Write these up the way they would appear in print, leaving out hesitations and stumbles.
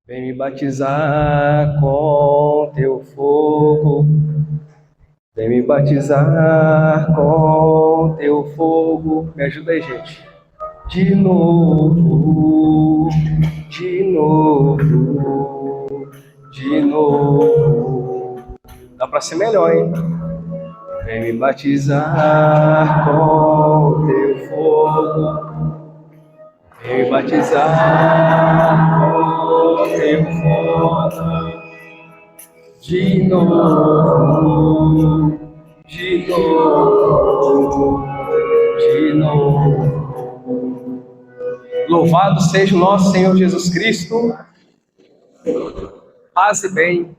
Vem me batizar com teu fogo, vem me batizar com teu fogo. Me ajuda aí, gente. De novo, de novo, de novo. Dá pra ser melhor, hein? Vem me batizar com teu fogo, vem me batizar com teu fogo. De novo, de novo, de novo. Louvado seja o nosso Senhor Jesus Cristo. Paz e bem.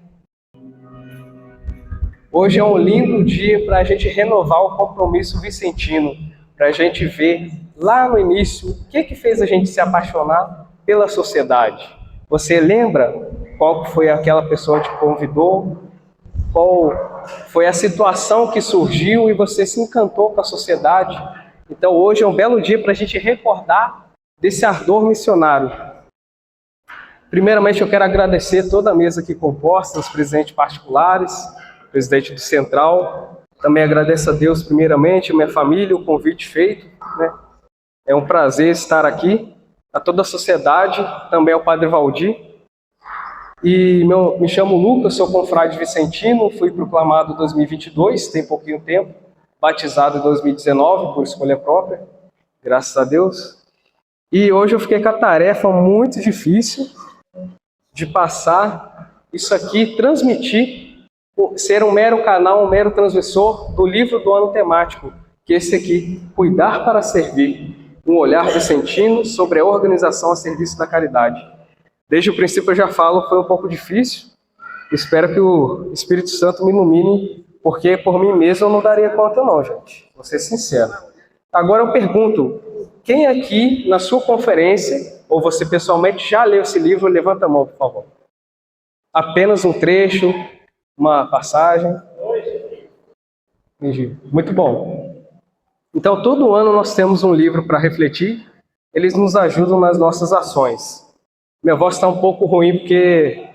Hoje é um lindo dia para a gente renovar o compromisso vicentino, para a gente ver lá no início o que fez a gente se apaixonar pela sociedade. Você lembra qual foi aquela pessoa que te convidou? Qual foi a situação que surgiu e você se encantou com a sociedade? Então hoje é um belo dia para a gente recordar desse ardor missionário. Primeiramente eu quero agradecer toda a mesa aqui composta, os presidentes particulares, o presidente do Central. Também agradeço a Deus primeiramente, a minha família, o convite feito, né? É um prazer estar aqui, a toda a sociedade, também ao Padre Valdir. E me chamo Lucas, sou confrade vicentino, fui proclamado em 2022, tem pouquinho tempo, batizado em 2019 por escolha própria, graças a Deus. E hoje eu fiquei com a tarefa muito difícil de passar isso aqui, transmitir, ser um mero canal, um mero transmissor do livro do ano temático, que é esse aqui, Cuidar para Servir, um olhar vicentino sobre a organização a serviço da caridade. Desde o princípio eu já falo, foi um pouco difícil. Espero que o Espírito Santo me ilumine, porque por mim mesmo eu não daria conta não, gente. Vou ser sincero. Agora eu pergunto, quem aqui na sua conferência, ou você pessoalmente, já leu esse livro? Levanta a mão, por favor. Apenas um trecho, uma passagem? Muito bom. Então todo ano nós temos um livro para refletir, eles nos ajudam nas nossas ações. Minha voz está um pouco ruim porque,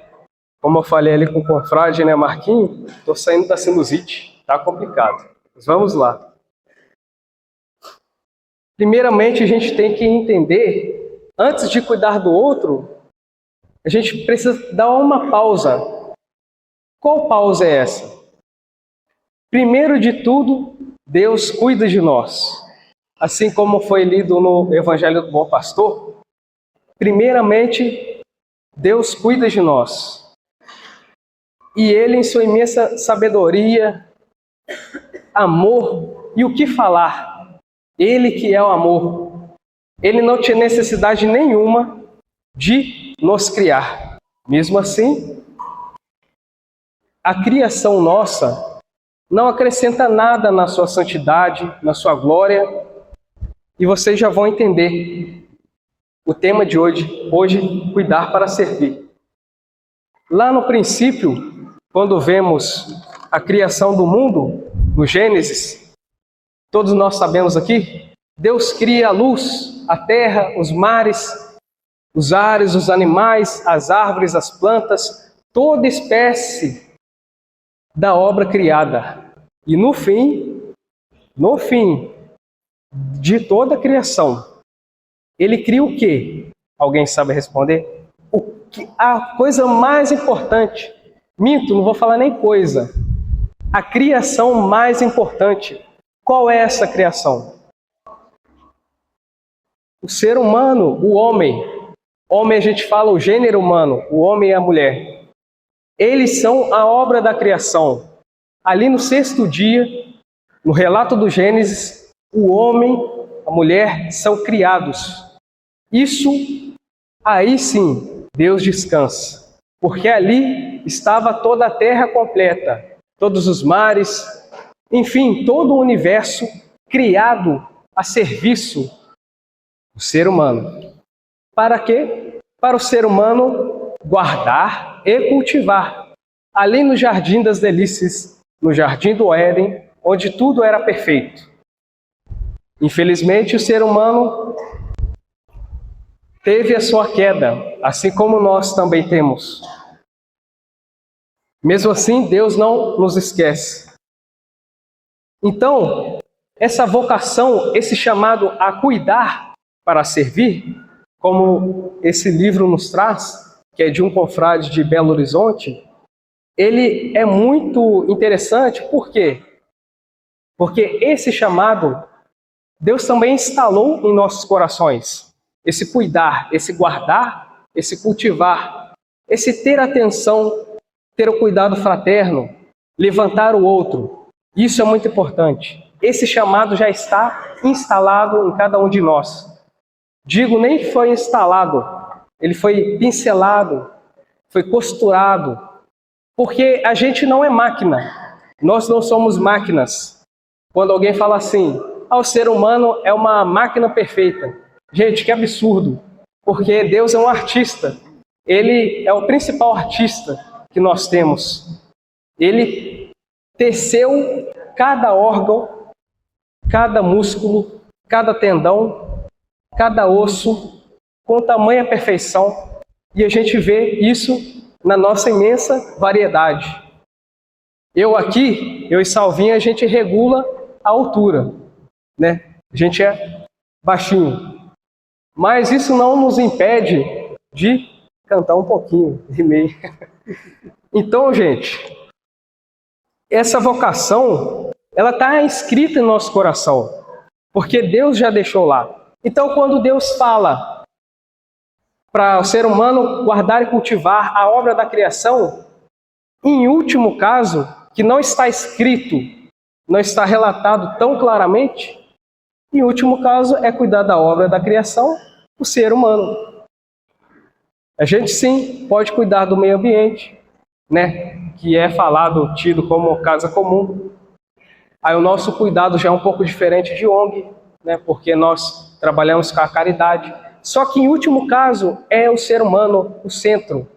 como eu falei ali com o confrade, né, Marquinhos, estou saindo da sinusite, está complicado. Mas vamos lá. Primeiramente, a gente tem que entender, antes de cuidar do outro, a gente precisa dar uma pausa. Qual pausa é essa? Primeiro de tudo, Deus cuida de nós. Assim como foi lido no Evangelho do Bom Pastor, primeiramente, Deus cuida de nós. E Ele, em sua imensa sabedoria, amor e o que falar, Ele que é o amor, Ele não tinha necessidade nenhuma de nos criar. Mesmo assim, a criação nossa não acrescenta nada na sua santidade, na sua glória, e vocês já vão entender. O tema de hoje, cuidar para servir. Lá no princípio, quando vemos a criação do mundo, no Gênesis, todos nós sabemos aqui, Deus cria a luz, a terra, os mares, os ares, os animais, as árvores, as plantas, toda espécie da obra criada. E no fim de toda a criação, Ele cria o quê? Alguém sabe responder? A coisa mais importante. Minto, não vou falar nem coisa. A criação mais importante. Qual é essa criação? O ser humano, o homem. Homem, a gente fala o gênero humano, o homem e a mulher. Eles são a obra da criação. Ali no sexto dia, no relato do Gênesis, o homem, a mulher são criados. Isso, aí sim, Deus descansa. Porque ali estava toda a terra completa, todos os mares, enfim, todo o universo criado a serviço do ser humano. Para quê? Para o ser humano guardar e cultivar. Ali no Jardim das Delícias, no Jardim do Éden, onde tudo era perfeito. Infelizmente, o ser humano teve a sua queda, assim como nós também temos. Mesmo assim, Deus não nos esquece. Então, essa vocação, esse chamado a cuidar para servir, como esse livro nos traz, que é de um confrade de Belo Horizonte, ele é muito interessante, por quê? Porque esse chamado, Deus também instalou em nossos corações. Esse cuidar, esse guardar, esse cultivar, esse ter atenção, ter o cuidado fraterno, levantar o outro. Isso é muito importante. Esse chamado já está instalado em cada um de nós. Digo, nem foi instalado, ele foi pincelado, foi costurado, porque a gente não é máquina, nós não somos máquinas. Quando alguém fala assim, o ser humano é uma máquina perfeita. Gente, que absurdo, porque Deus é um artista, ele é o principal artista que nós temos. Ele teceu cada órgão, cada músculo, cada tendão, cada osso, com tamanha perfeição, e a gente vê isso na nossa imensa variedade. Eu e Salvinha, a gente regula a altura, né? A gente é baixinho, mas isso não nos impede de cantar um pouquinho, rimei. Então, gente, essa vocação, ela está inscrita em nosso coração, porque Deus já deixou lá. Então, quando Deus fala para o ser humano guardar e cultivar a obra da criação, em último caso, que não está escrito, não está relatado tão claramente, em último caso é cuidar da obra da criação, o ser humano. A gente sim pode cuidar do meio ambiente, né, que é falado, tido como casa comum. Aí o nosso cuidado já é um pouco diferente de ONG, né, porque nós trabalhamos com a caridade. Só que, em último caso, é o ser humano o centro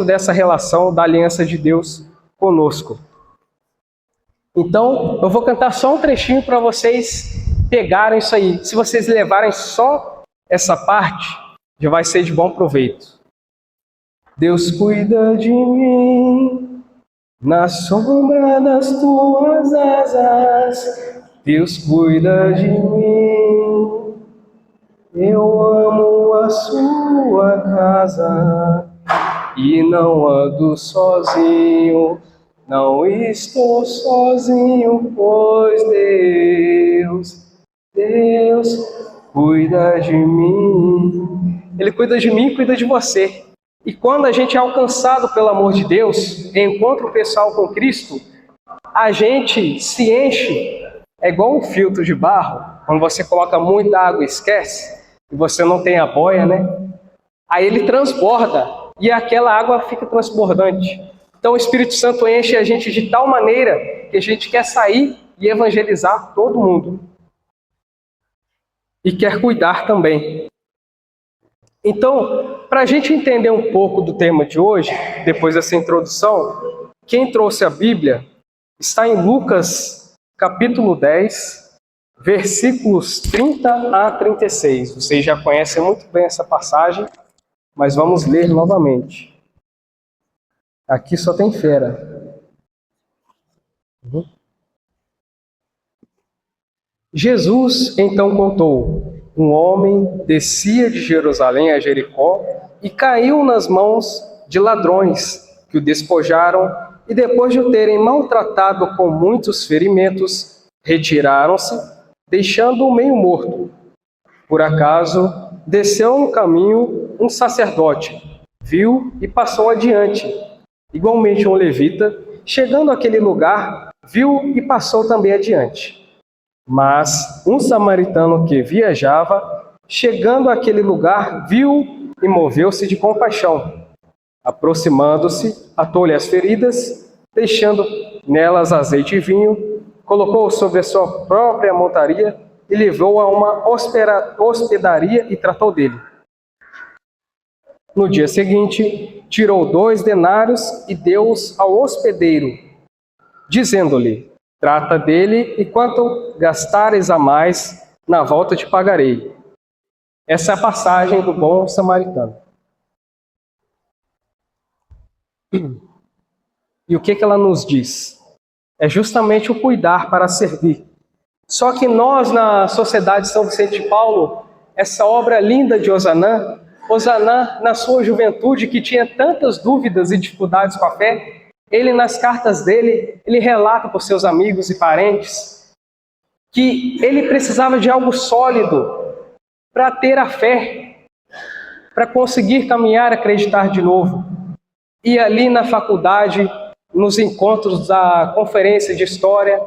dessa relação da aliança de Deus conosco. Então, eu vou cantar só um trechinho para vocês pegarem isso aí. Se vocês levarem só essa parte, já vai ser de bom proveito. Deus cuida de mim na sombra das tuas asas. Deus cuida de mim. Eu amo a sua casa e não ando sozinho, não estou sozinho, pois Deus cuida de mim. Ele cuida de mim e cuida de você. E quando a gente é alcançado pelo amor de Deus, encontra o pessoal com Cristo, a gente se enche, é igual um filtro de barro, quando você coloca muita água e esquece, e você não tem a boia, né? Aí ele transborda, e aquela água fica transbordante. Então o Espírito Santo enche a gente de tal maneira que a gente quer sair e evangelizar todo mundo. E quer cuidar também. Então, para a gente entender um pouco do tema de hoje, depois dessa introdução, quem trouxe a Bíblia está em Lucas, capítulo 10, versículos 30 a 36. Vocês já conhecem muito bem essa passagem, mas vamos ler novamente. Aqui só tem fera. Jesus então contou: um homem descia de Jerusalém a Jericó e caiu nas mãos de ladrões, que o despojaram e, depois de o terem maltratado com muitos ferimentos, retiraram-se, deixando-o meio morto. Por acaso, desceu no caminho um sacerdote, viu e passou adiante. Igualmente um levita, chegando àquele lugar, viu e passou também adiante. Mas um samaritano que viajava, chegando àquele lugar, viu e moveu-se de compaixão. Aproximando-se, atou-lhe as feridas, deixando nelas azeite e vinho, colocou-o sobre a sua própria montaria e levou-o a uma hospedaria e tratou dele. No dia seguinte, tirou 2 denários e deu-os ao hospedeiro, dizendo-lhe: trata dele, e quanto gastares a mais, na volta te pagarei. Essa é a passagem do bom samaritano. E o que ela nos diz? É justamente o cuidar para servir. Só que nós, na Sociedade São Vicente de Paulo, essa obra linda de Ozanam, na sua juventude, que tinha tantas dúvidas e dificuldades com a fé, ele, nas cartas dele, ele relata para os seus amigos e parentes que ele precisava de algo sólido para ter a fé, para conseguir caminhar, acreditar de novo. E ali na faculdade, nos encontros da conferência de história,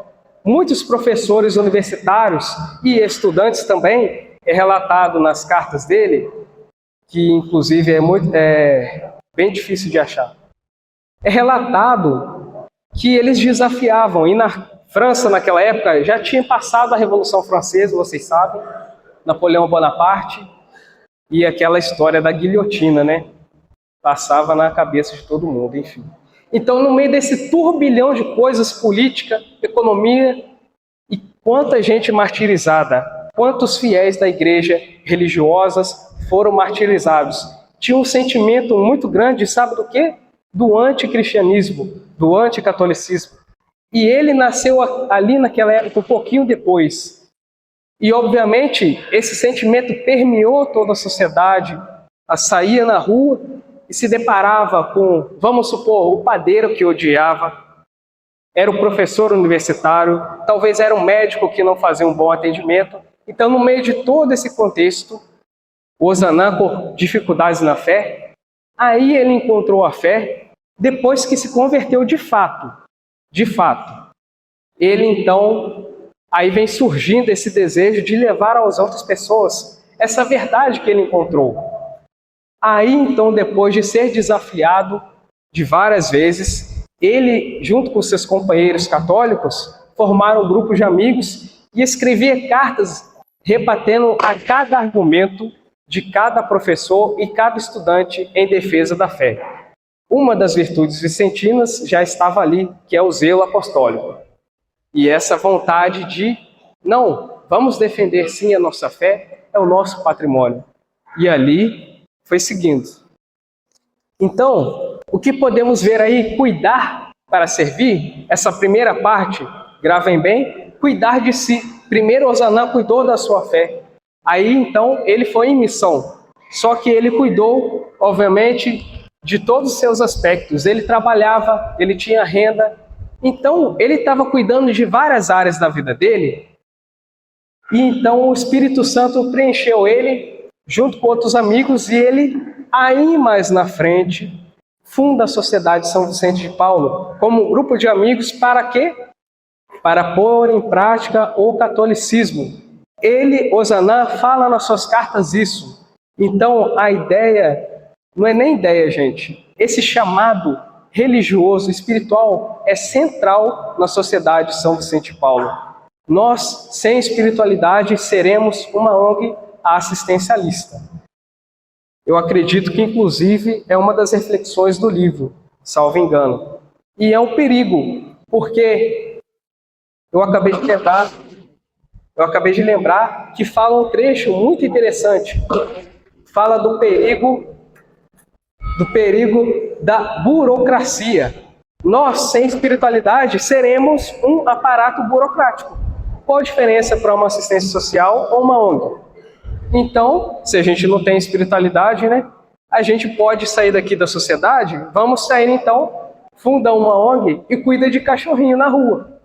muitos professores universitários e estudantes também, é relatado nas cartas dele, que inclusive é bem difícil de achar. É relatado que eles desafiavam, e na França naquela época já tinha passado a Revolução Francesa, vocês sabem, Napoleão Bonaparte, e aquela história da guilhotina, né? Passava na cabeça de todo mundo, enfim. Então, no meio desse turbilhão de coisas, política, economia, e quanta gente martirizada, quantos fiéis da igreja religiosas foram martirizados. Tinha um sentimento muito grande, sabe do quê? Do anticristianismo, do anticatolicismo. E ele nasceu ali naquela época, um pouquinho depois. E, obviamente, esse sentimento permeou toda a sociedade. Saía na rua e se deparava com, vamos supor, o padeiro que odiava, era o professor universitário, talvez era um médico que não fazia um bom atendimento. Então, no meio de todo esse contexto, o Ozanam, por dificuldades na fé, aí ele encontrou a fé depois que se converteu de fato. De fato. Ele, então, aí vem surgindo esse desejo de levar às outras pessoas essa verdade que ele encontrou. Aí, então, depois de ser desafiado de várias vezes, ele, junto com seus companheiros católicos, formaram um grupo de amigos e escrevia cartas rebatendo a cada argumento de cada professor e cada estudante em defesa da fé. Uma das virtudes vicentinas já estava ali, que é o zelo apostólico. E essa vontade de, não, vamos defender sim a nossa fé, é o nosso patrimônio. E ali foi seguindo. Então, o que podemos ver aí? Cuidar para servir, essa primeira parte, gravem bem, cuidar de si. Primeiro Ozanam cuidou da sua fé. Aí, então, ele foi em missão. Só que ele cuidou, obviamente, de todos os seus aspectos. Ele trabalhava, ele tinha renda. Então, ele estava cuidando de várias áreas da vida dele. E então o Espírito Santo preencheu ele, junto com outros amigos, e ele, aí mais na frente, funda a Sociedade São Vicente de Paulo, como um grupo de amigos para quê? Para pôr em prática o catolicismo. Ele, Ozanam, fala nas suas cartas isso. Então, a ideia, não é nem ideia, gente. Esse chamado religioso, espiritual, é central na Sociedade São Vicente de Paulo. Nós, sem espiritualidade, seremos uma ONG assistencialista. Eu acredito que, inclusive, é uma das reflexões do livro, salvo engano. E é um perigo, porque eu acabei de lembrar que fala um trecho muito interessante. Fala do perigo da burocracia. Nós, sem espiritualidade, seremos um aparato burocrático. Qual a diferença para uma assistência social ou uma ONG? Então, se a gente não tem espiritualidade, né, a gente pode sair daqui da sociedade, vamos sair então, funda uma ONG e cuida de cachorrinho na rua.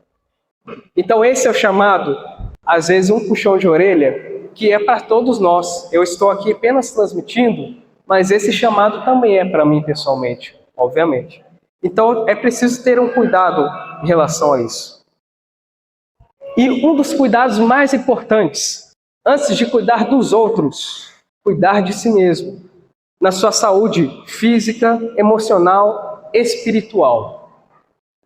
Então esse é o chamado, às vezes um puxão de orelha, que é para todos nós. Eu estou aqui apenas transmitindo, mas esse chamado também é para mim pessoalmente, obviamente. Então é preciso ter um cuidado em relação a isso. E um dos cuidados mais importantes, antes de cuidar dos outros, cuidar de si mesmo, na sua saúde física, emocional, espiritual.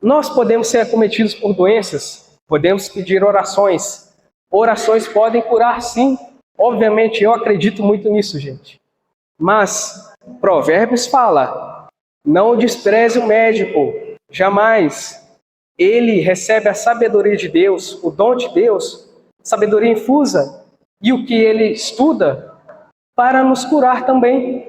Nós podemos ser acometidos por doenças, podemos pedir orações. Orações podem curar, sim. Obviamente, eu acredito muito nisso, gente. Mas Provérbios fala, não despreze o médico, jamais. Ele recebe a sabedoria de Deus, o dom de Deus, sabedoria infusa. E o que ele estuda, para nos curar também.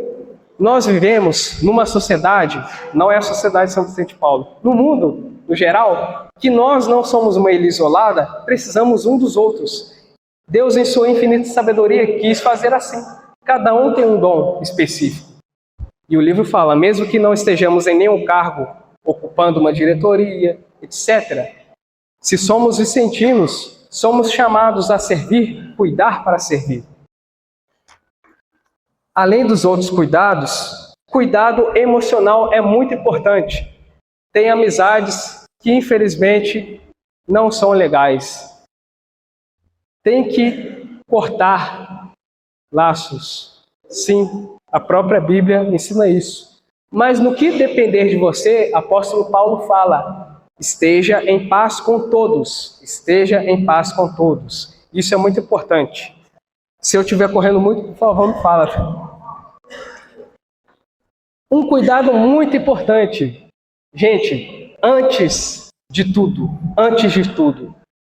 Nós vivemos numa sociedade, não é a sociedade de São Vicente de Paulo, no mundo, no geral, que nós não somos uma ilha isolada, precisamos um dos outros. Deus, em sua infinita sabedoria, quis fazer assim. Cada um tem um dom específico. E o livro fala, mesmo que não estejamos em nenhum cargo, ocupando uma diretoria, etc., se somos vicentinos, somos chamados a servir, cuidar para servir. Além dos outros cuidados, cuidado emocional é muito importante. Tem amizades que, infelizmente, não são legais. Tem que cortar laços. Sim, a própria Bíblia ensina isso. Mas no que depender de você, apóstolo Paulo fala, esteja em paz com todos. Esteja em paz com todos. Isso é muito importante. Se eu estiver correndo muito, por favor, me fala. Um cuidado muito importante. Gente, antes de tudo,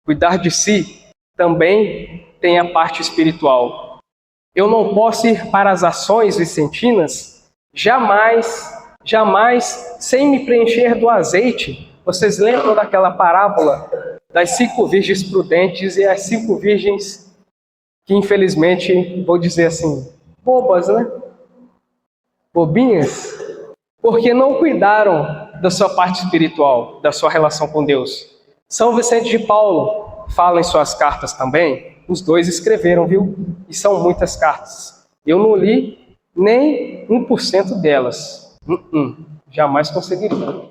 cuidar de si também tem a parte espiritual. Eu não posso ir para as ações vicentinas jamais sem me preencher do azeite. Vocês lembram daquela parábola das 5 virgens prudentes e as 5 virgens que, infelizmente, vou dizer assim, bobas, né? Bobinhas, porque não cuidaram da sua parte espiritual, da sua relação com Deus. São Vicente de Paulo fala em suas cartas também, os dois escreveram, viu? E são muitas cartas. Eu não li nem 1% delas. Jamais conseguiria.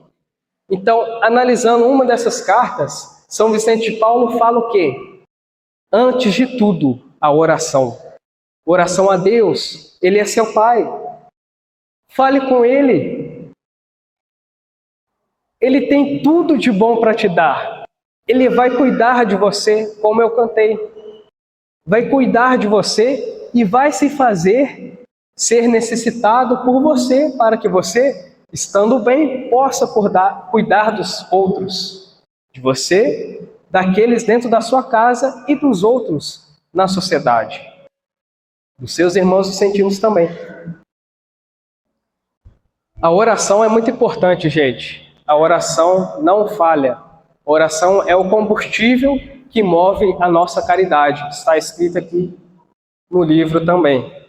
Então, analisando uma dessas cartas, São Vicente de Paulo fala o quê? Antes de tudo, a oração. Oração a Deus, Ele é seu Pai. Fale com Ele. Ele tem tudo de bom para te dar. Ele vai cuidar de você, como eu cantei. Vai cuidar de você e vai se fazer ser necessitado por você, para que você, estando bem, possa cuidar dos outros. De você, daqueles dentro da sua casa e dos outros na sociedade. Dos seus irmãos vicentinos também. A oração é muito importante, gente. A oração não falha. A oração é o combustível que move a nossa caridade. Está escrito aqui no livro também.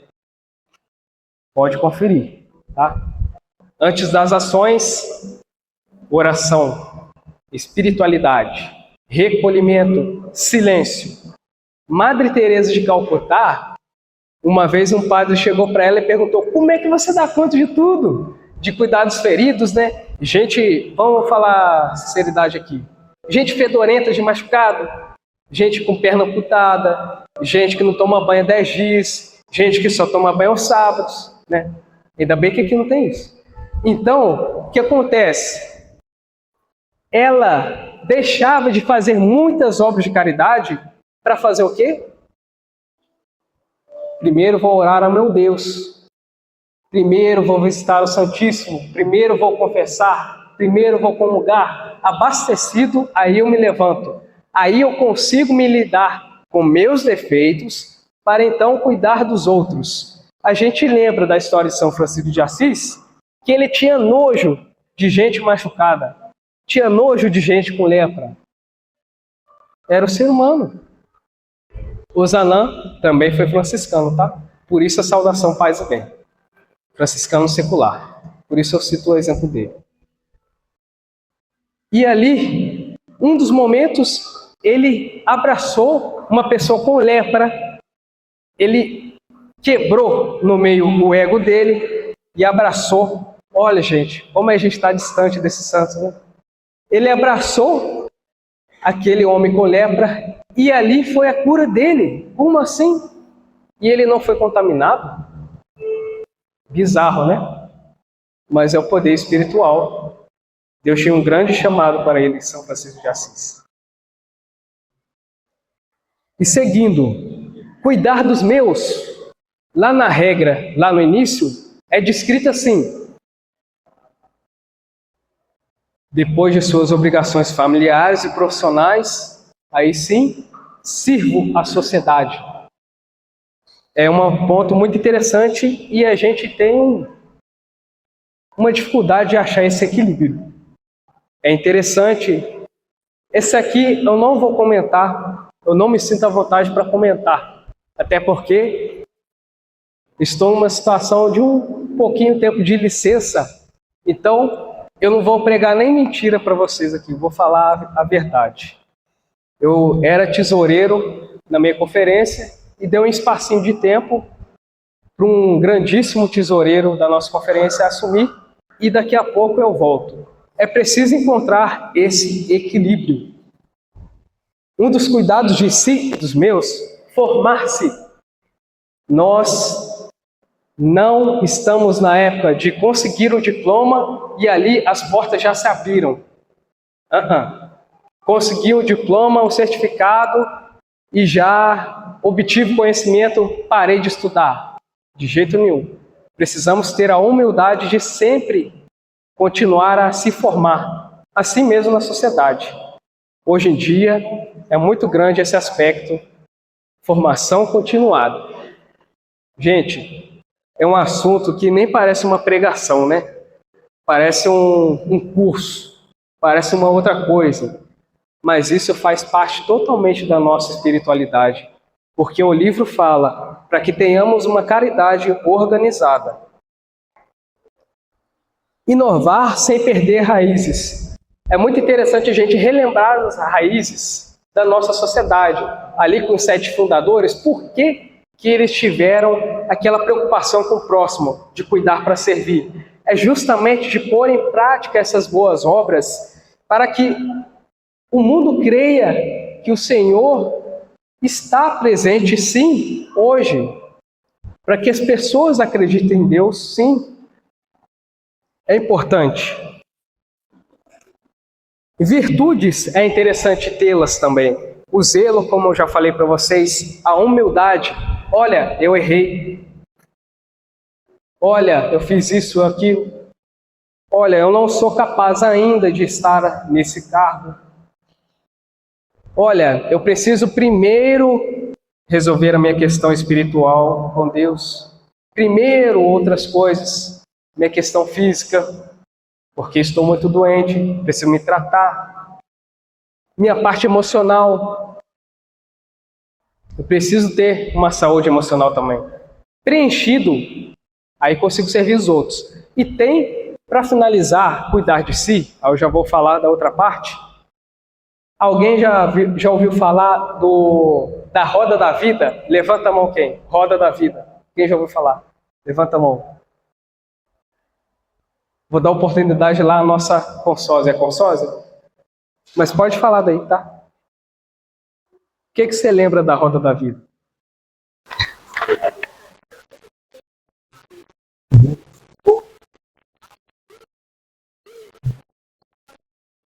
Pode conferir, tá? Antes das ações, oração, espiritualidade, recolhimento, silêncio. Madre Teresa de Calcutá, uma vez um padre chegou para ela e perguntou: como é que você dá conta de tudo? De cuidar dos feridos, né? Gente, vamos falar sinceridade aqui. Gente fedorenta de machucado, gente com perna amputada, gente que não toma banho há 10 dias, gente que só toma banho aos sábados, né? Ainda bem que aqui não tem isso. Então, o que acontece? Ela deixava de fazer muitas obras de caridade para fazer o quê? Primeiro vou orar ao meu Deus. Primeiro vou visitar o Santíssimo. Primeiro vou confessar. Primeiro vou comungar. Abastecido, aí eu me levanto. Aí eu consigo me lidar com meus defeitos para então cuidar dos outros. A gente lembra da história de São Francisco de Assis, que ele tinha nojo de gente machucada. Tinha nojo de gente com lepra. Era o ser humano. O Zanã também foi franciscano, tá? Por isso a saudação paz e bem. Franciscano secular. Por isso eu cito o exemplo dele. E ali, um dos momentos, ele abraçou uma pessoa com lepra. Ele quebrou no meio o ego dele e abraçou. Olha, gente, como a gente está distante desses santos, né? Ele abraçou aquele homem com lepra e ali foi a cura dele. Como assim? E ele não foi contaminado? Bizarro, né? Mas é o poder espiritual. Deus tinha um grande chamado para ele, São Francisco de Assis. E seguindo, cuidar dos meus. Lá na regra, lá no início, é descrito assim: depois de suas obrigações familiares e profissionais, aí sim, sirvo à sociedade. É um ponto muito interessante e a gente tem uma dificuldade de achar esse equilíbrio. É interessante. Esse aqui eu não vou comentar, eu não me sinto à vontade para comentar, até porque estou numa situação de um pouquinho tempo de licença, então eu não vou pregar nem mentira para vocês aqui, vou falar a verdade. Eu era tesoureiro na minha conferência e deu um espacinho de tempo para um grandíssimo tesoureiro da nossa conferência assumir e daqui a pouco eu volto. É preciso encontrar esse equilíbrio. Um dos cuidados de si, dos meus, formar-se. Nós não estamos na época de conseguir o diploma e ali as portas já se abriram. Consegui o diploma, o certificado e já obtive conhecimento, parei de estudar. De jeito nenhum. Precisamos ter a humildade de sempre continuar a se formar, assim mesmo na sociedade. Hoje em dia é muito grande esse aspecto, formação continuada. Gente, é um assunto que nem parece uma pregação, né? Parece um curso, parece uma outra coisa. Mas isso faz parte totalmente da nossa espiritualidade, porque o livro fala para que tenhamos uma caridade organizada. Inovar sem perder raízes. É muito interessante a gente relembrar as raízes da nossa sociedade. Ali com os 7 fundadores, por que eles tiveram aquela preocupação com o próximo, de cuidar para servir? É justamente de pôr em prática essas boas obras para que o mundo creia que o Senhor está presente, sim, hoje. Para que as pessoas acreditem em Deus, sim. É importante. Virtudes é interessante tê-las também. O zelo, como eu já falei para vocês, a humildade. Olha, eu errei. Olha, eu fiz isso, aquilo. Olha, eu não sou capaz ainda de estar nesse cargo. Olha, eu preciso primeiro resolver a minha questão espiritual com Deus. Primeiro outras coisas, minha questão física, porque estou muito doente, preciso me tratar. Minha parte emocional, eu preciso ter uma saúde emocional também. Preenchido, aí consigo servir os outros. E tem, para finalizar, cuidar de si, aí eu já vou falar da outra parte. Alguém já ouviu falar da roda da vida? Levanta a mão quem? Roda da vida. Quem já ouviu falar? Levanta a mão. Vou dar oportunidade lá à nossa consórcia. É consórcia? Mas pode falar daí, tá? O que você lembra da roda da vida?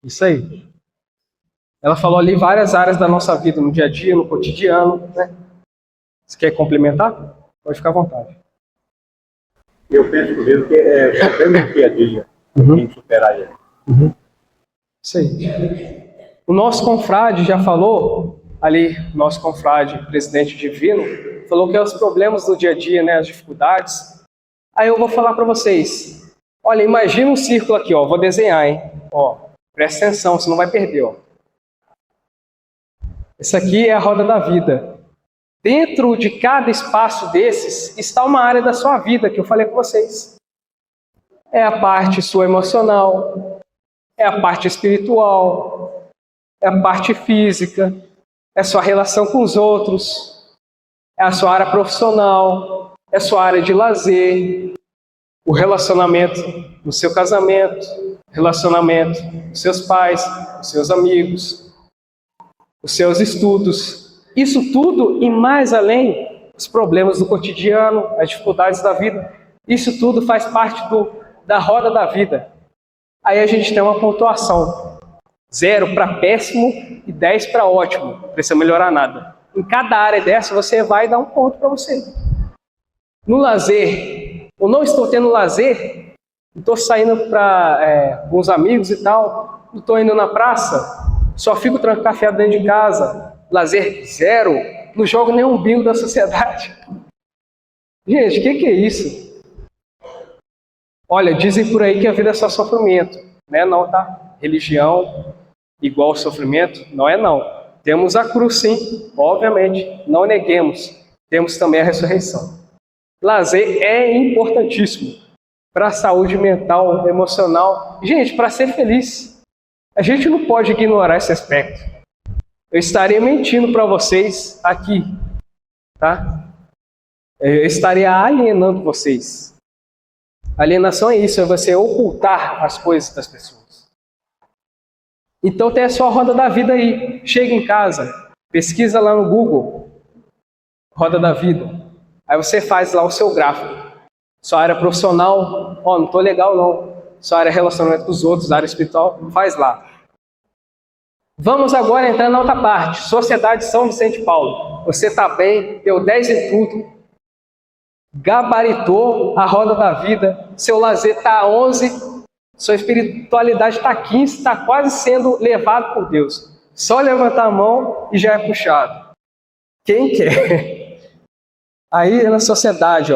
Isso aí. Ela falou ali várias áreas da nossa vida, no dia a dia, no cotidiano, né? Você quer complementar? Pode ficar à vontade. Eu penso mesmo que é problema do dia a dia, tem que superar ele. Isso aí. O nosso confrade já falou, ali, nosso confrade, presidente divino, falou que é os problemas do dia a dia, né, as dificuldades. Aí eu vou falar para vocês. Olha, imagina um círculo aqui, ó, vou desenhar, hein? Ó, presta atenção, você não vai perder, ó. Essa aqui é a roda da vida. Dentro de cada espaço desses está uma área da sua vida que eu falei com vocês. É a parte sua emocional, é a parte espiritual, é a parte física, é a sua relação com os outros, é a sua área profissional, é a sua área de lazer, o relacionamento no seu casamento, relacionamento com seus pais, com seus amigos, os seus estudos. Isso tudo e mais além, os problemas do cotidiano, as dificuldades da vida, isso tudo faz parte da roda da vida. Aí a gente tem uma pontuação. 0 para péssimo e 10 para ótimo. Não precisa melhorar nada. Em cada área dessa, você vai dar um ponto para você. No lazer, eu não estou tendo lazer, estou saindo para com os amigos e tal, não estou indo na praça, só fico trancafiado dentro de casa, lazer 0, não jogo nenhum bingo da sociedade. Gente, o que é isso? Olha, dizem por aí que a vida é só sofrimento. Não é não, tá? Religião igual ao sofrimento? Não é não. Temos a cruz, sim, obviamente. Não neguemos. Temos também a ressurreição. Lazer é importantíssimo para a saúde mental, emocional. Gente, para ser feliz. A gente não pode ignorar esse aspecto. Eu estaria mentindo para vocês aqui, tá? Eu estaria alienando vocês. Alienação é isso, é você ocultar as coisas das pessoas. Então tem a sua roda da vida aí. Chega em casa, pesquisa lá no Google, roda da vida. Aí você faz lá o seu gráfico. Sua área profissional, não tô legal não. Sua área relacionamento com os outros, área espiritual, faz lá. Vamos agora entrar na outra parte. Sociedade São Vicente Paulo. Você está bem, deu 10 em tudo, gabaritou a roda da vida, seu lazer está 11, sua espiritualidade está 15, está quase sendo levado por Deus. Só levantar a mão e já é puxado. Quem quer? Aí na sociedade,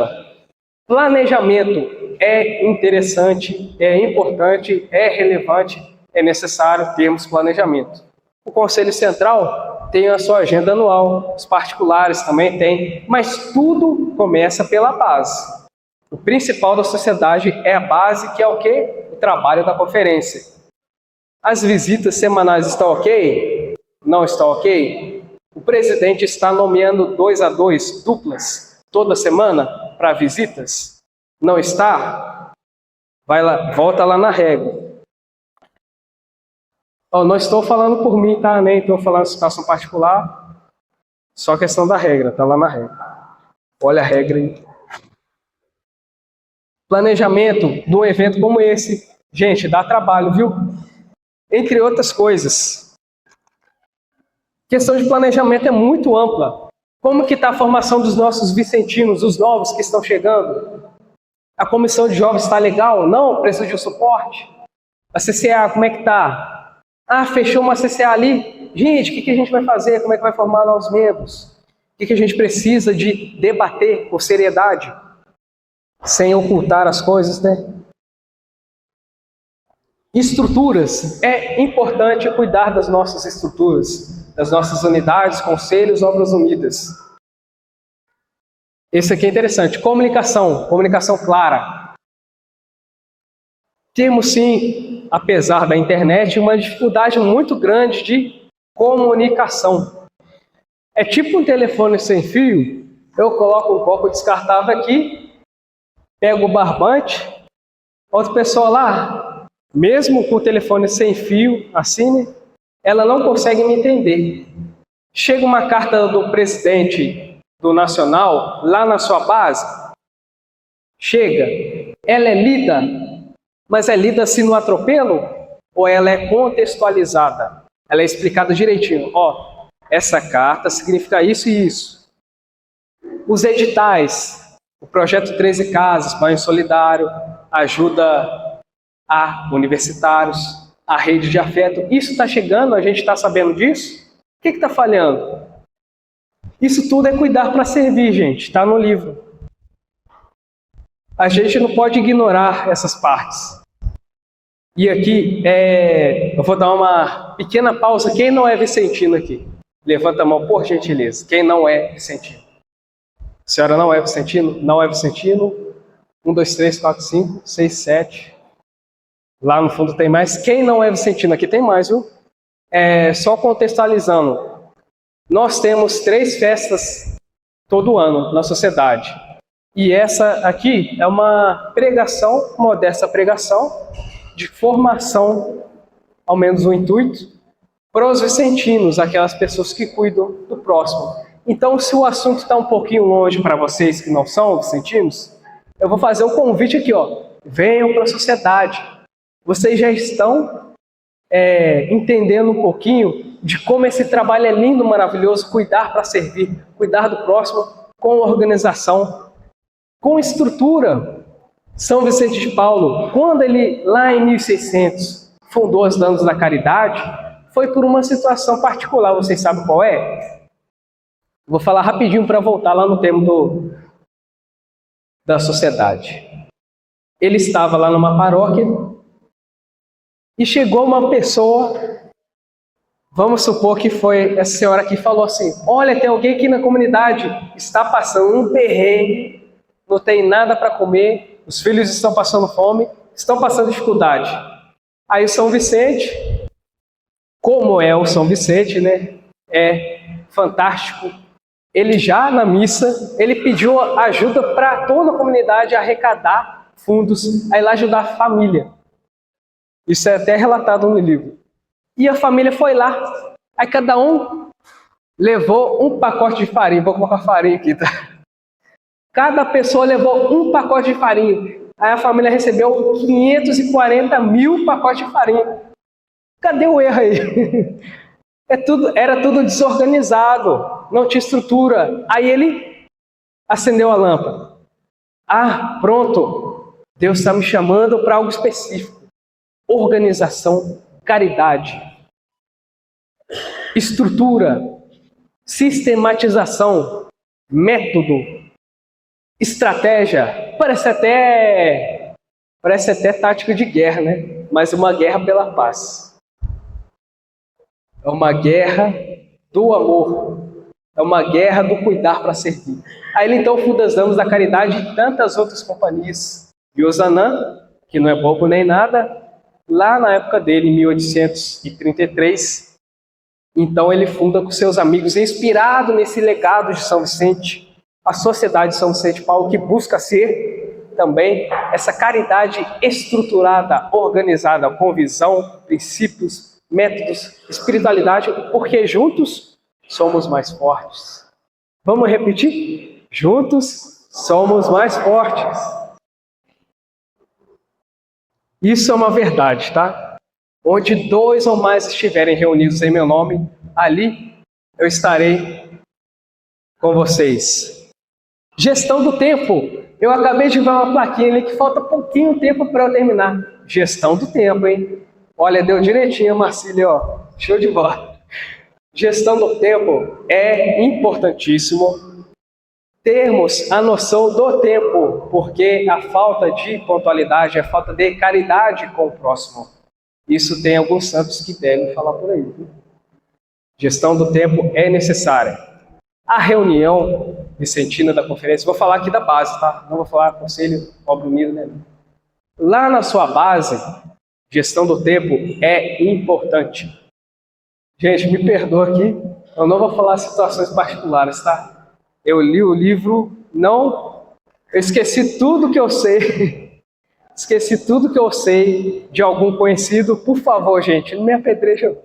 planejamento é interessante, é importante, é relevante, é necessário termos planejamento. O Conselho Central tem a sua agenda anual, os particulares também têm, mas tudo começa pela base. O principal da sociedade é a base, que é o quê? O trabalho da conferência. As visitas semanais estão ok? Não estão ok? O presidente está nomeando 2 a 2 duplas toda semana para visitas? Não está? Vai lá, volta lá na regra. Não estou falando por mim, tá? Nem estou falando de situação particular. Só questão da regra, tá lá na regra. Olha a regra aí. Planejamento de um evento como esse. Gente, dá trabalho, viu? Entre outras coisas. Questão de planejamento é muito ampla. Como que está a formação dos nossos vicentinos, os novos que estão chegando? A comissão de jovens está legal? Não? Precisa de um suporte? A CCA, como é que está? Fechou uma CCA ali. Gente, o que a gente vai fazer? Como é que vai formar novos membros? O que a gente precisa de debater com seriedade? Sem ocultar as coisas, né? Estruturas. É importante cuidar das nossas estruturas, das nossas unidades, conselhos, obras unidas. Esse aqui é interessante. Comunicação clara. Temos sim, apesar da internet, uma dificuldade muito grande de comunicação. É tipo um telefone sem fio, eu coloco um copo descartável aqui, pego o barbante, outra pessoa lá, mesmo com o telefone sem fio, assim, ela não consegue me entender. Chega uma carta do presidente do Nacional, lá na sua base, chega, ela é lida, mas é lida assim no atropelo? Ou ela é contextualizada? Ela é explicada direitinho. Essa carta significa isso e isso. Os editais, o projeto 13 Casas, Banho Solidário, ajuda a universitários, a rede de afeto. Isso está chegando, a gente está sabendo disso? O que está falhando? Isso tudo é cuidar para servir, gente. Está no livro. A gente não pode ignorar essas partes. E aqui, eu vou dar uma pequena pausa. Quem não é vicentino aqui? Levanta a mão, por gentileza. Quem não é vicentino? A senhora não é vicentino? Não é vicentino? 1, 2, 3, 4, 5, 6, 7. Lá no fundo tem mais. Quem não é vicentino? Aqui tem mais, viu? Só contextualizando. Nós temos 3 festas todo ano na sociedade. E essa aqui é uma pregação, modesta pregação, de formação, ao menos o intuito, para os vicentinos, aquelas pessoas que cuidam do próximo. Então, se o assunto está um pouquinho longe para vocês que não são vicentinos, eu vou fazer um convite aqui, venham para a sociedade. Vocês já estão entendendo um pouquinho de como esse trabalho é lindo, maravilhoso, cuidar para servir, cuidar do próximo com organização, com estrutura. São Vicente de Paulo, quando ele, lá em 1600, fundou as Damas da Caridade, foi por uma situação particular. Vocês sabem qual é? Vou falar rapidinho para voltar lá no tema da sociedade. Ele estava lá numa paróquia e chegou uma pessoa, vamos supor que foi essa senhora que falou assim: olha, tem alguém aqui na comunidade, está passando um perrengue, não tem nada para comer, os filhos estão passando fome, estão passando dificuldade. Aí o São Vicente, como é o São Vicente, né? É fantástico. Ele já na missa, ele pediu ajuda para toda a comunidade arrecadar fundos, aí lá ajudar a família. Isso é até relatado no livro. E a família foi lá. Aí cada um levou um pacote de farinha. Vou colocar farinha aqui, tá? Cada pessoa levou um pacote de farinha. Aí a família recebeu 540 mil pacotes de farinha. Cadê o erro aí? Era tudo desorganizado, não tinha estrutura. Aí ele acendeu a lâmpada. Ah, pronto. Deus está me chamando para algo específico. Organização, caridade, estrutura, sistematização, método, estratégia. Parece até tática de guerra, né? Mas uma guerra pela paz. É uma guerra do amor. É uma guerra do cuidar para servir. Aí ele então funda as Damas da Caridade e tantas outras companhias. Yosanã, que não é bobo nem nada, lá na época dele, em 1833, então ele funda com seus amigos, inspirado nesse legado de São Vicente, a Sociedade de São Vicente Paulo, que busca ser também essa caridade estruturada, organizada, com visão, princípios, métodos, espiritualidade, porque juntos somos mais fortes. Vamos repetir? Juntos somos mais fortes. Isso é uma verdade, tá? Onde 2 ou mais estiverem reunidos em meu nome, ali eu estarei com vocês. Gestão do tempo. Eu acabei de ver uma plaquinha ali que falta pouquinho tempo para eu terminar. Gestão do tempo, hein? Olha, deu direitinho, Marcílio, ó. Show de bola. Gestão do tempo é importantíssimo termos a noção do tempo, porque a falta de pontualidade, a falta de caridade com o próximo. Isso tem alguns santos que devem falar por aí. Gestão do tempo é necessária. A reunião vicentina da conferência, vou falar aqui da base, tá? Não vou falar conselho, obra unida, né? Lá na sua base, gestão do tempo é importante. Gente, me perdoa aqui, eu não vou falar situações particulares, tá? Eu li o livro, eu esqueci tudo que eu sei. Esqueci tudo que eu sei de algum conhecido. Por favor, gente, não me apedreja.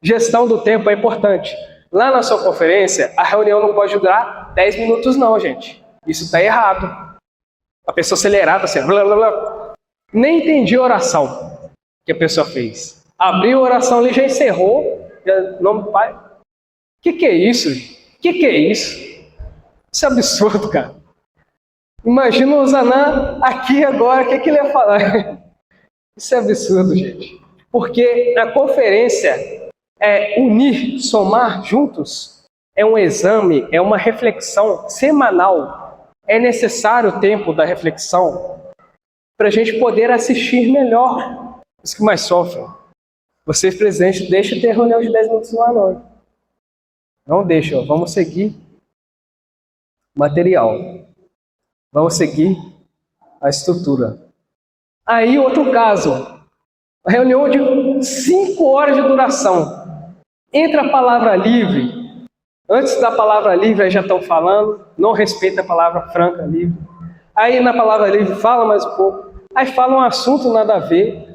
Gestão do tempo é importante. Lá na sua conferência, a reunião não pode durar 10 minutos não, gente. Isso está errado. A pessoa acelerada, assim, blá, blá, blá. Nem entendi a oração que a pessoa fez. Abriu a oração ali, já encerrou. Já, nome do Pai. Que é isso? Que é isso? Isso é absurdo, cara. Imagina o Zanã aqui agora, o que ele ia falar? Isso é absurdo, gente. Porque a conferência é unir, somar juntos, é um exame, é uma reflexão semanal. É necessário o tempo da reflexão para a gente poder assistir melhor os que mais sofrem. Vocês, presidente, deixem de ter reunião de 10 minutos lá, não. Não deixa, vamos seguir material. Vamos seguir a estrutura. Aí, outro caso. A reunião de 5 horas de duração. Entra a palavra livre. Antes da palavra livre, aí já estão falando. Não respeita a palavra franca, livre. Aí, na palavra livre, fala mais um pouco. Aí fala um assunto nada a ver.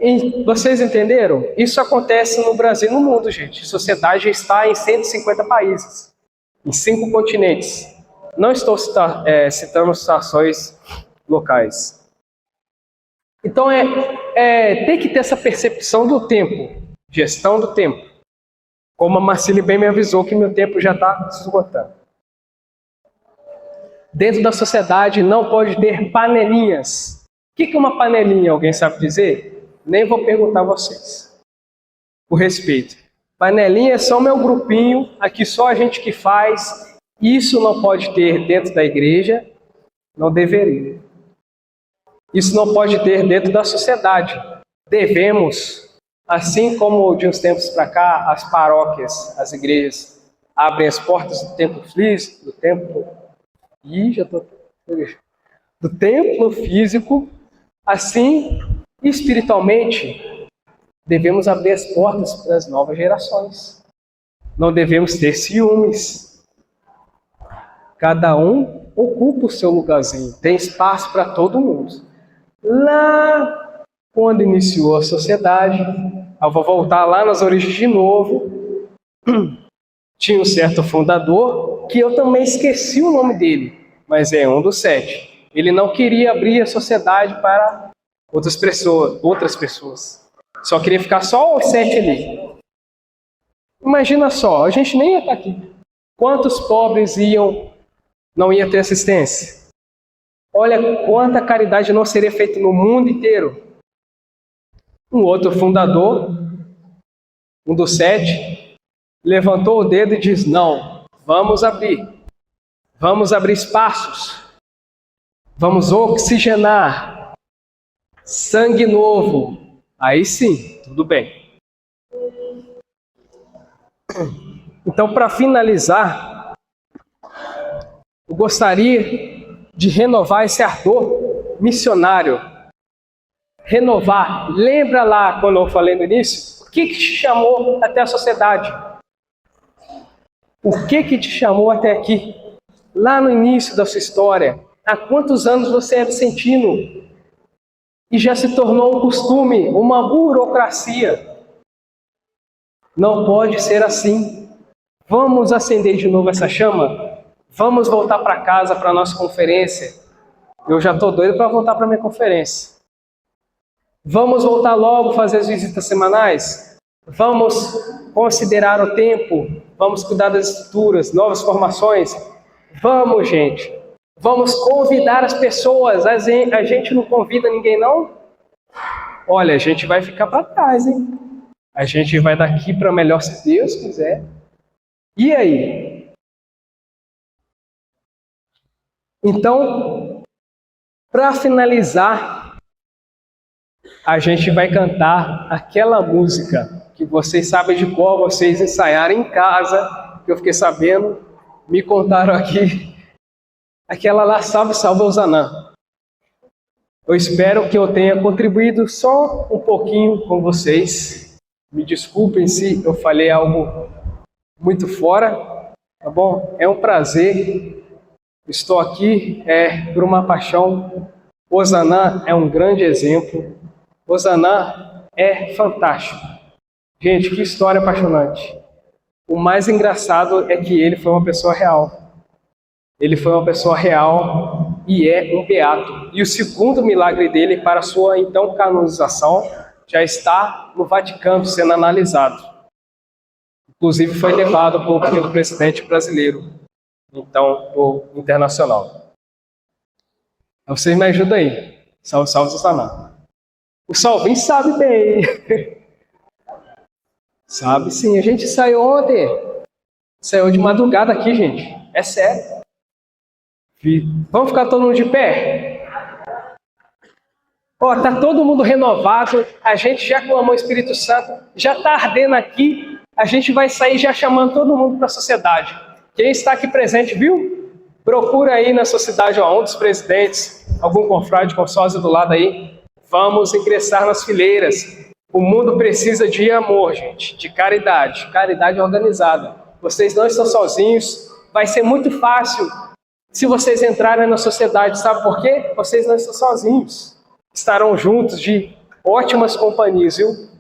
E vocês entenderam? Isso acontece no Brasil e no mundo, gente. A sociedade está em 150 países. Em 5 continentes. Não estou citando situações locais. Então, tem que ter essa percepção do tempo, gestão do tempo. Como a Marcília bem me avisou que meu tempo já está se esgotando. Dentro da sociedade não pode ter panelinhas. O que é uma panelinha? Alguém sabe dizer? Nem vou perguntar a vocês. Por respeito. Panelinha é só meu grupinho, aqui só a gente que faz. Isso não pode ter dentro da igreja Não deveria. Isso não pode ter dentro da sociedade. Devemos, assim como de uns tempos para cá, as paróquias, as igrejas abrem as portas do templo físico, do templo físico, assim, espiritualmente, devemos abrir as portas para as novas gerações. Não devemos ter ciúmes. Cada um ocupa o seu lugarzinho. Tem espaço para todo mundo. Lá, quando iniciou a sociedade, eu vou voltar lá nas origens de novo, tinha um certo fundador, que eu também esqueci o nome dele, mas é um dos 7. Ele não queria abrir a sociedade para outras pessoas. Só queria ficar só os 7 ali. Imagina só, a gente nem ia estar aqui. Quantos pobres não ia ter assistência? Olha quanta caridade não seria feita no mundo inteiro. Um outro fundador, um dos 7, levantou o dedo e diz: não, vamos abrir espaços, vamos oxigenar, sangue novo. Aí sim, tudo bem. Então, para finalizar, eu gostaria de renovar esse ardor missionário. Renovar. Lembra lá quando eu falei no início? O que te chamou até a sociedade? O que te chamou até aqui? Lá no início da sua história, há quantos anos você é vicentino? E já se tornou um costume, uma burocracia. Não pode ser assim. Vamos acender de novo essa chama? Vamos voltar para casa, para a nossa conferência. Eu já estou doido para voltar para a minha conferência. Vamos voltar logo a fazer as visitas semanais? Vamos considerar o tempo? Vamos cuidar das estruturas, novas formações? Vamos, gente. Vamos convidar as pessoas. A gente não convida ninguém, não? Olha, a gente vai ficar para trás, hein? A gente vai daqui para melhor, se Deus quiser. E aí? Então, para finalizar, a gente vai cantar aquela música que vocês sabem de qual vocês ensaiaram em casa, que eu fiquei sabendo, me contaram aqui. Aquela lá, Salve, Salve Hosanna. Eu espero que eu tenha contribuído só um pouquinho com vocês. Me desculpem se eu falei algo muito fora, tá bom? É um prazer. Estou aqui por uma paixão. Hosanna é um grande exemplo. Hosanna é fantástico. Gente, que história apaixonante. O mais engraçado é que ele foi uma pessoa real. Ele foi uma pessoa real e é um beato. E o segundo milagre dele para a sua então canonização já está no Vaticano sendo analisado. Inclusive foi levado pelo presidente brasileiro, então, o internacional. Vocês me ajudam aí. Salve, salve, Hosanna. O Salvinho sabe bem. Sabe sim, a gente saiu ontem. Saiu de madrugada aqui, gente. É sério. Vamos ficar todo mundo de pé? Ó, tá todo mundo renovado. A gente já clamou o Espírito Santo. Já tá ardendo aqui. A gente vai sair já chamando todo mundo para a sociedade. Quem está aqui presente, viu? Procura aí na sociedade, ó, um dos presidentes, algum confrade, consórcio do lado aí. Vamos ingressar nas fileiras. O mundo precisa de amor, gente, de caridade organizada. Vocês não estão sozinhos. Vai ser muito fácil se vocês entrarem na sociedade. Sabe por quê? Vocês não estão sozinhos. Estarão juntos de ótimas companhias, viu?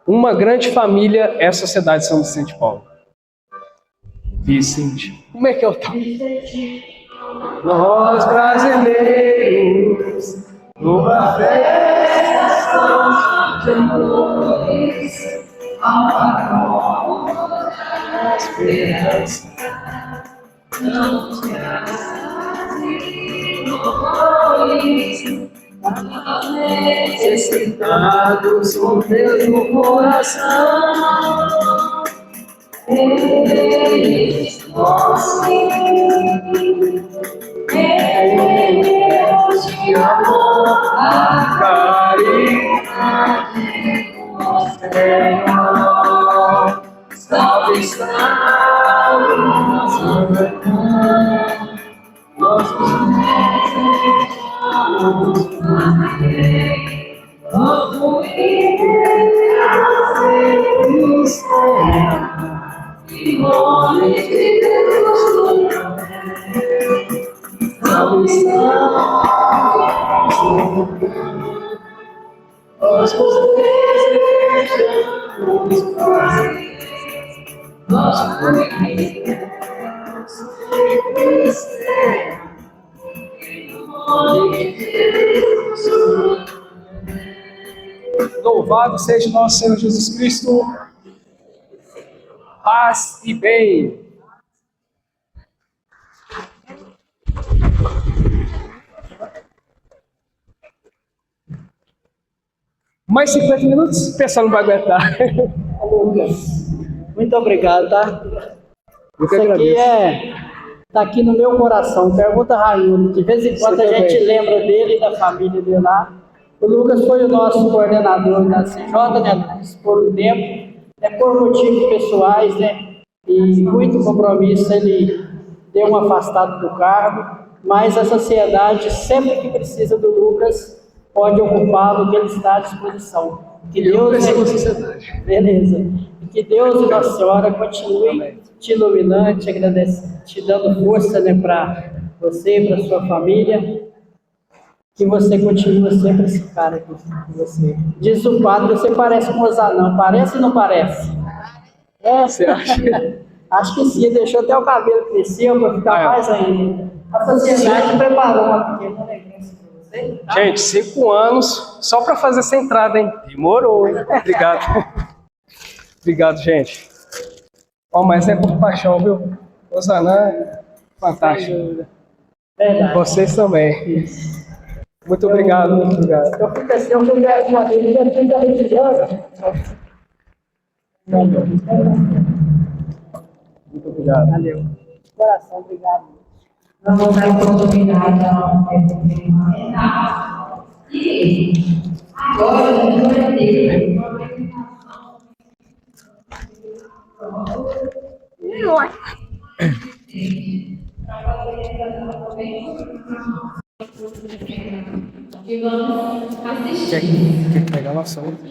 Uma grande família é a Sociedade São Vicente de Paulo. Vicente. Como é que é o tal? Nós brasileiros, numa festa de amores, as penas, necessitados do mesmo coração. Eles, nós, Deus de amor, a caridade do Senhor. Salve, salve, nosso irmão, nossos em nome de Deus, salve, salve, nós nos desejamos fazer nosso caminho, em nome de Deus. Louvado seja nosso Senhor Jesus Cristo. Paz e bem. Mais 50 minutos? O pessoal não vai aguentar. Lucas, muito obrigado, tá? Eu que Isso aqui agradeço. tá aqui no meu coração. Pergunta Raimundo. De vez em quando Você a gente também. lembra dele e da família dele lá. O Lucas foi o nosso coordenador da CJ, né, Lucas, por um tempo. Por motivos pessoais, né? E muito compromisso, ele deu um afastado do cargo. Mas a sociedade, sempre que precisa do Lucas, pode ocupá-lo, que ele está à disposição. Que Eu Deus, preciso da sociedade. beleza. E que Deus e Nossa Senhora continue te iluminando, te dando força, né, para você, para sua família. Que você continue sempre esse cara aqui. Você. Diz o padre, você parece com o Zanão. Parece ou não parece? É. Você acha? Acho que sim, deixou até o cabelo crescer para ficar É. mais ainda. A sociedade preparou uma pequena lembrança para você. Tá? Gente, 5 anos só para fazer essa entrada, hein? Demorou, hein? Obrigado. Obrigado, gente. Ó, mas é por paixão, viu? Osanã, fantástico. Verdade. Vocês também. Muito obrigado, muito obrigado. Eu fico assim, eu quero uma vez, eu tenho 20 anos. Muito obrigado. Valeu. Coração, obrigado. Vamos dar oportunidade ao comentar. E agora a gente vai ter uma apresentação. E vamos assistir. Quer pegar a nossa outra?